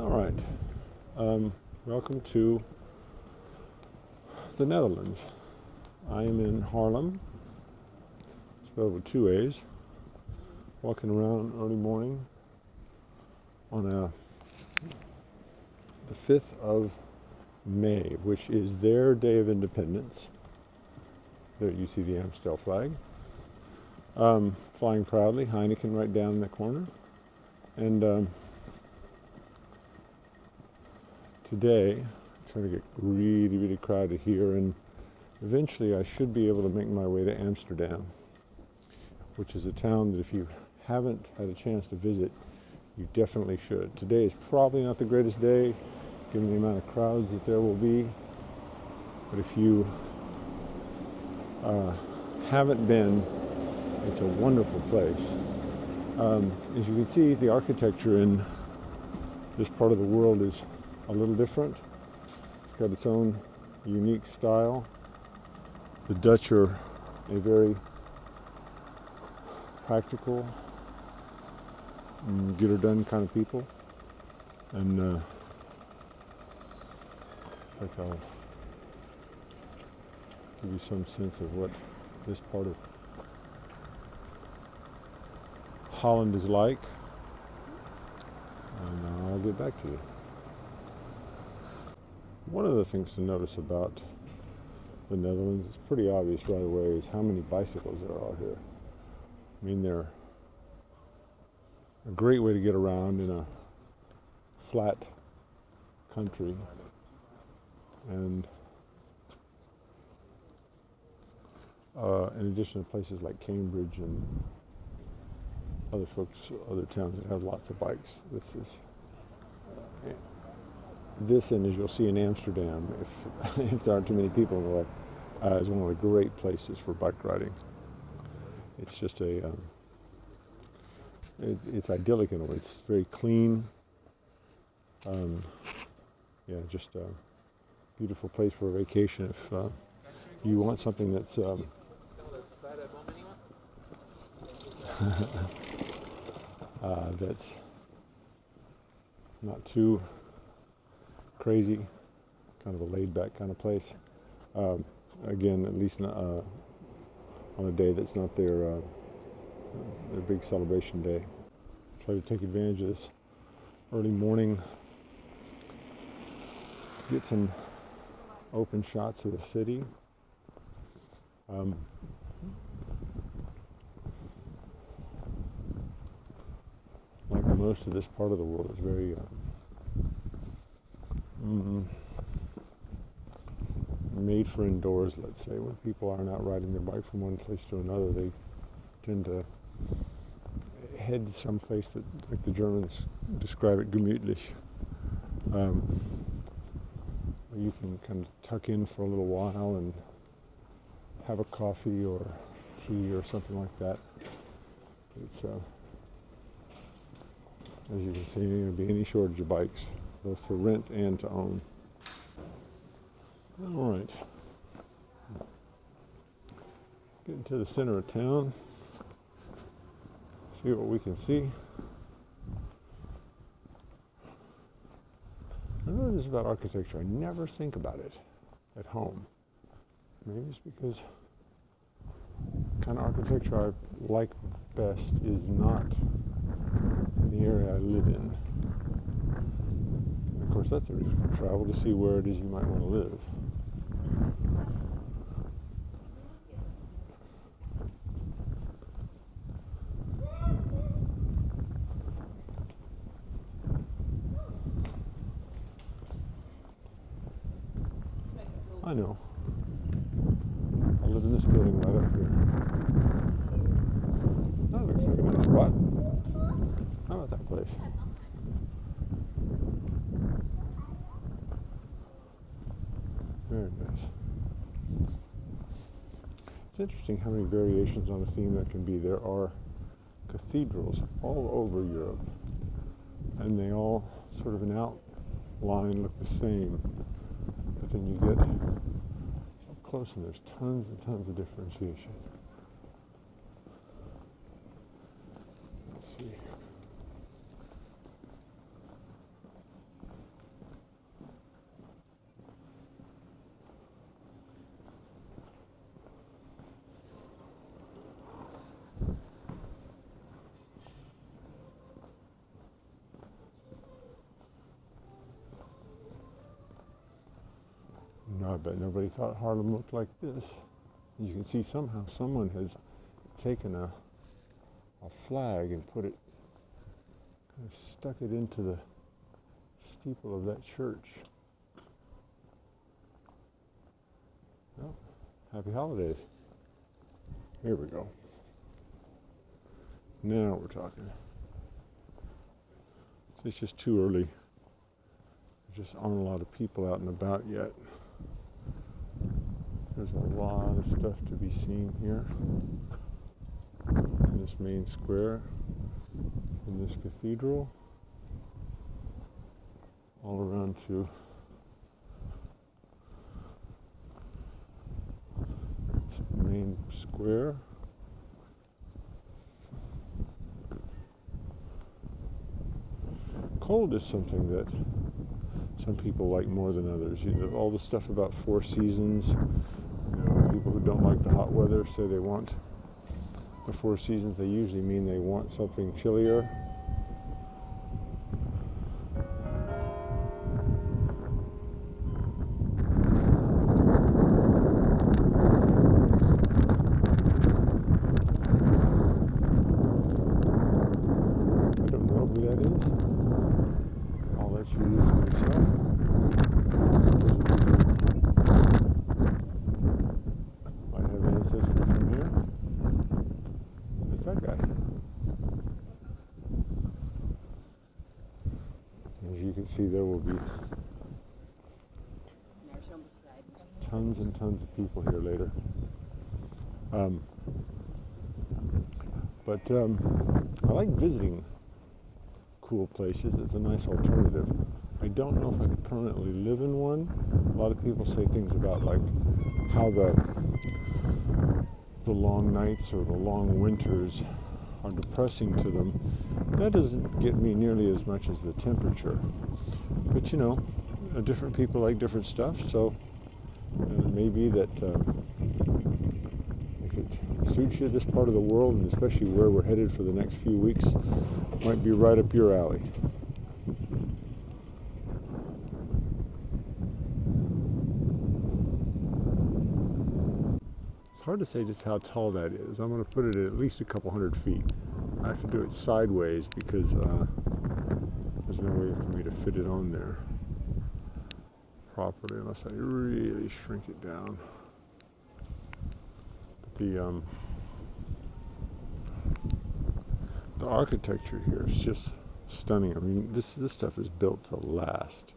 All right. Welcome to the Netherlands. I am in Haarlem, spelled with two A's, walking around early morning on the 5th of May, which is their Day of Independence. There you see the Amstel flag. Flying proudly, Heineken right down in the corner. And today, it's going to get really, really crowded here, and eventually I should be able to make my way to Amsterdam, which is a town that if you haven't had a chance to visit, you definitely should. Today is probably not the greatest day, given the amount of crowds that there will be, but if you haven't been, it's a wonderful place. As you can see, the architecture in this part of the world is a little different. It's got its own unique style. The Dutch are a very practical, get her done kind of people. And I'll give you some sense of what this part of Holland is like, and I'll get back to you. One of the things to notice about the Netherlands, it's pretty obvious right away, is how many bicycles there are here. I mean, they're a great way to get around in a flat country, and in addition to places like Cambridge and other towns that have lots of bikes, this, and as you'll see in Amsterdam, if there aren't too many people in the way, is one of the great places for bike riding. It's just it's idyllic in a way. It's very clean. Just a beautiful place for a vacation if you want something that's that's not too crazy, kind of a laid-back kind of place. Again, at least on a day that's not their big celebration day. Try to take advantage of this early morning to get some open shots of the city. Like most of this part of the world, it's very made for indoors, let's say. When people aren't out riding their bike from one place to another, they tend to head someplace that, like the Germans describe it, gemütlich. You can kind of tuck in for a little while and have a coffee or tea or something like that. It's as you can see, there won't be any shortage of bikes, both for rent and to own. All right. Getting to the center of town. See what we can see. I know this about architecture. I never think about it at home. Maybe it's because the kind of architecture I like best is not in the area I live in. And of course, that's the reason for travel, to see where it is you might want to live. I know. I live in this building right up here. That looks like a nice spot. How about that place? Very nice. It's interesting how many variations on a theme there can be. There are cathedrals all over Europe, and they all sort of in outline look the same. But then you get up close and there's tons and tons of differentiation. Let's see. bet nobody thought Haarlem looked like this. You can see somehow someone has taken a flag and put it, kind of stuck it into the steeple of that church. Well, happy holidays. Here we go. Now we're talking. It's just too early. There just aren't a lot of people out and about yet. There's a lot of stuff to be seen here in this main square, in this cathedral, all around to this main square. Cold is something that some people like more than others. You know, all the stuff about 4 seasons. You know, people who don't like the hot weather say they want the 4 seasons. They usually mean they want something chillier. I don't know who that is. I'll let you read for yourself. Might have ancestry from here. It's that guy. As you can see, there will be tons and tons of people here later. But I like visiting cool places. It's a nice alternative. I don't know if I could permanently live in one. A lot of people say things about like how the long nights or the long winters are depressing to them. That doesn't get me nearly as much as the temperature. But you know, different people like different stuff, so it may be that if it suits you, this part of the world, and especially where we're headed for the next few weeks, might be right up your alley. It's hard to say just how tall that is. I'm going to put it at least a couple hundred feet. I have to do it sideways because there's no way for me to fit it on there properly unless I really shrink it down. But the architecture here is just stunning. I mean, this stuff is built to last.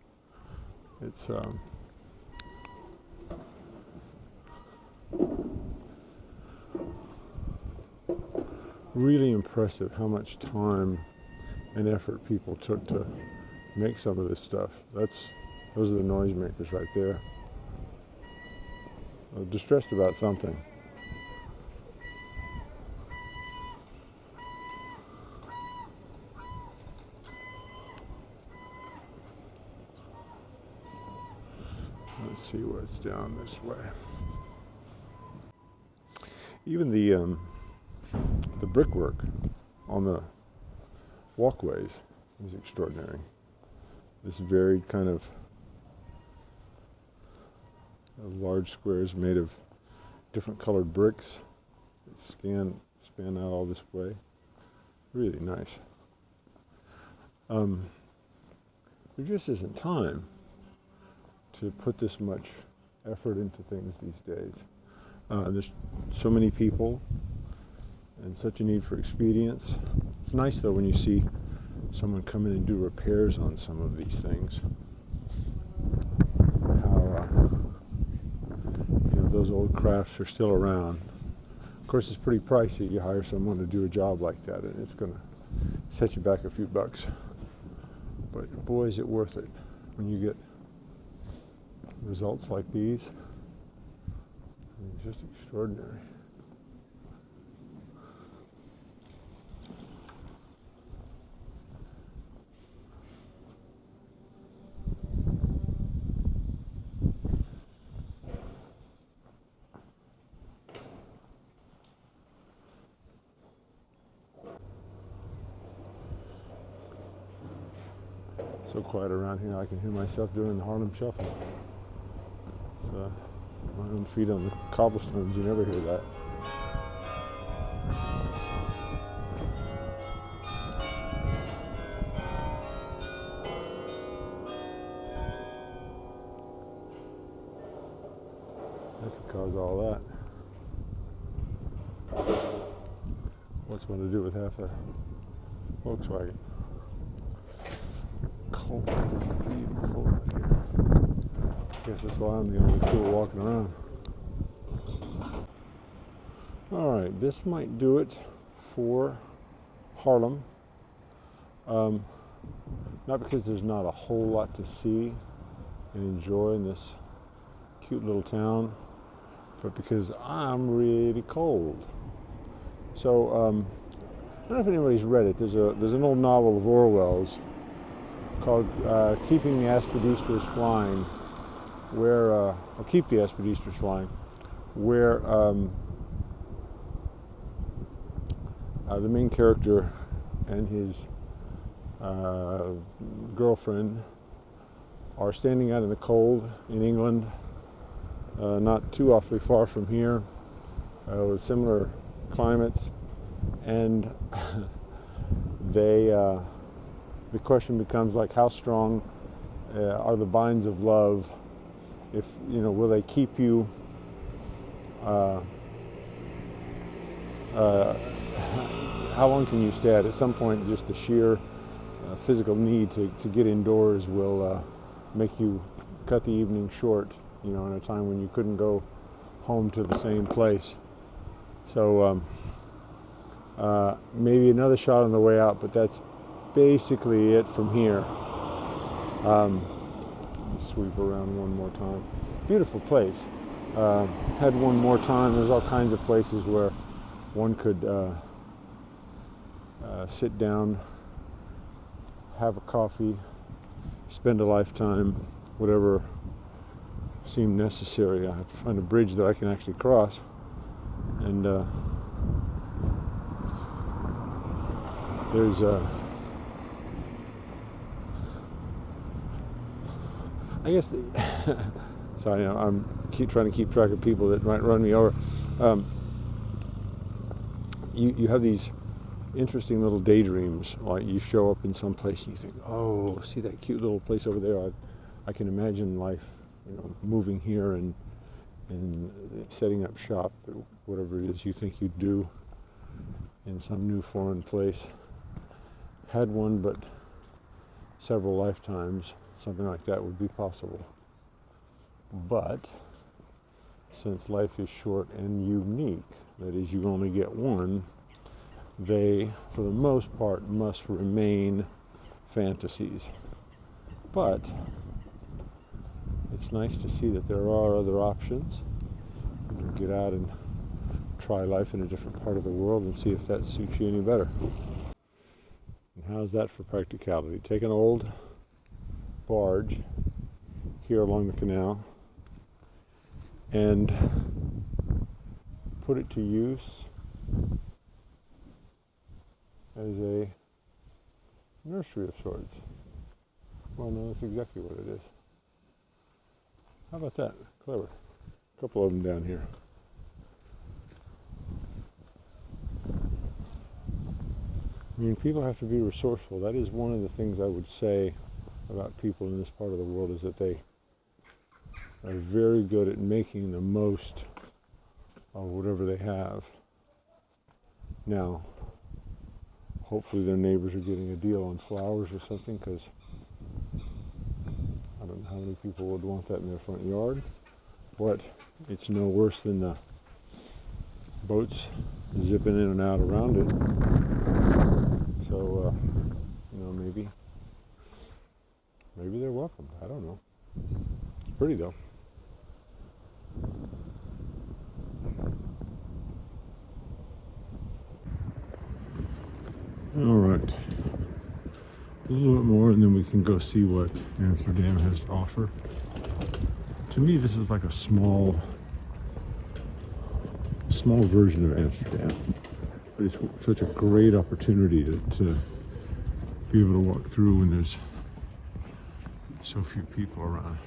It's really impressive how much time and effort people took to make some of this stuff. Those are the noisemakers right there. I'm distressed about something. Let's see what's down this way. Even the brickwork on the walkways is extraordinary. This varied kind of large squares made of different colored bricks that span out all this way. Really nice. There just isn't time to put this much effort into things these days. There's so many people and such a need for expedience. It's nice though when you see someone come in and do repairs on some of these things. How those old crafts are still around. Of course, it's pretty pricey. You hire someone to do a job like that, and it's going to set you back a few bucks. But boy, is it worth it when you get results like these. It's just extraordinary. So quiet around here, I can hear myself doing the Haarlem Shuffle. So my own feet on the cobblestones. You never hear that. That's what caused all that. What's one to do with half a Volkswagen? Cold. It's really cold out here. I guess that's why I'm the only fool walking around. Alright, this might do it for Haarlem. Not because there's not a whole lot to see and enjoy in this cute little town, but because I'm really cold. So, I don't know if anybody's read it. There's an old novel of Orwell's called Keeping the Aspidistras Flying, where, or Keep the Aspidistras Flying, where the main character and his girlfriend are standing out in the cold in England, not too awfully far from here, with similar climates, and the question becomes, like, how strong are the binds of love? If, will they keep you how long can you stay at some point? Just the sheer physical need to get indoors will make you cut the evening short, in a time when you couldn't go home to the same place. So maybe another shot on the way out, but that's basically it from here. Let me sweep around one more time. Beautiful place. Head one more time. There's all kinds of places where one could sit down, have a coffee, spend a lifetime, whatever seemed necessary. I have to find a bridge that I can actually cross, and there's I guess sorry, I'm trying to keep track of people that might run me over. You have these interesting little daydreams. Like, you show up in some place and you think, oh, see that cute little place over there? I can imagine life, moving here and setting up shop, or whatever it is you think you'd do in some new foreign place. Had one, but several lifetimes, something like that would be possible. But since life is short and unique, that is, you only get one, they, for the most part, must remain fantasies. But it's nice to see that there are other options. You can get out and try life in a different part of the world and see if that suits you any better. And how's that for practicality? Take an old barge here along the canal and put it to use as a nursery of sorts. Well, no, that's exactly what it is. How about that? Clever. A couple of them down here. I mean, people have to be resourceful. That is one of the things I would say about people in this part of the world, is that they are very good at making the most of whatever they have. Now, hopefully their neighbors are getting a deal on flowers or something, because I don't know how many people would want that in their front yard, but it's no worse than the boats zipping in and out around it. So, maybe they're welcome. I don't know. It's pretty though. All right, a little bit more and then we can go see what Amsterdam has to offer. To me, this is like a small version of Amsterdam, but it's such a great opportunity to be able to walk through when there's so few people around.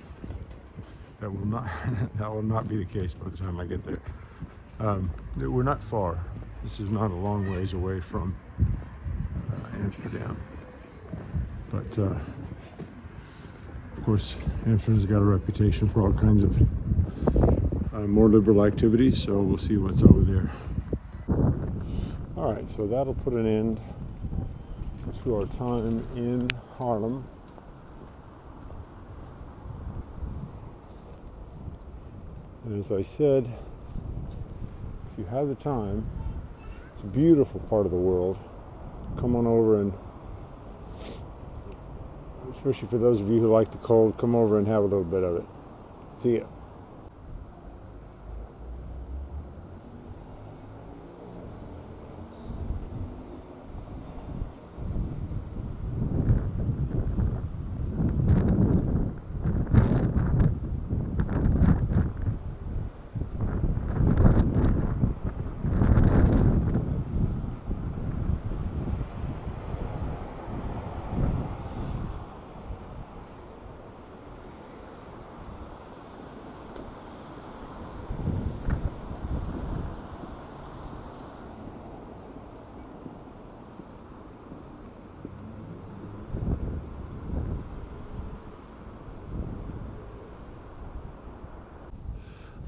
that will not that will not be the case by the time I get there. We're not far. This is not a long ways away from Amsterdam, but of course Amsterdam's got a reputation for all kinds of more liberal activities, so we'll see what's over there. All right, so that'll put an end to our time in Haarlem. And as I said, if you have the time, it's a beautiful part of the world. Come on over, and especially for those of you who like the cold, come over and have a little bit of it. See ya.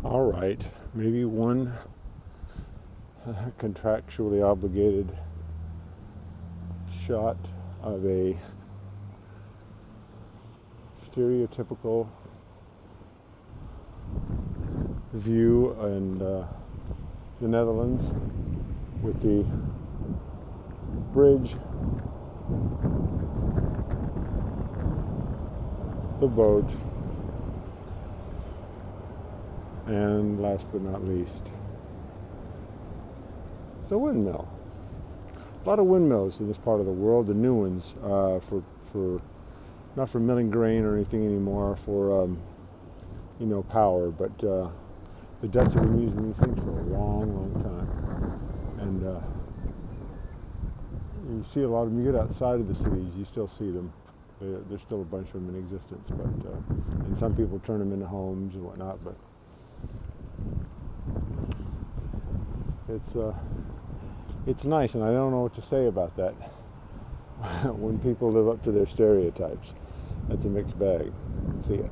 All right, maybe one contractually obligated shot of a stereotypical view in the Netherlands with the bridge, the boat, and last but not least, the windmill. A lot of windmills in this part of the world, the new ones, for not for milling grain or anything anymore, for power, but the Dutch have been using these things for a long, long time. And you see a lot of them. You get outside of the cities, you still see them. There's still a bunch of them in existence, but and some people turn them into homes and whatnot, but it's nice, and I don't know what to say about that. When people live up to their stereotypes, that's a mixed bag. See ya.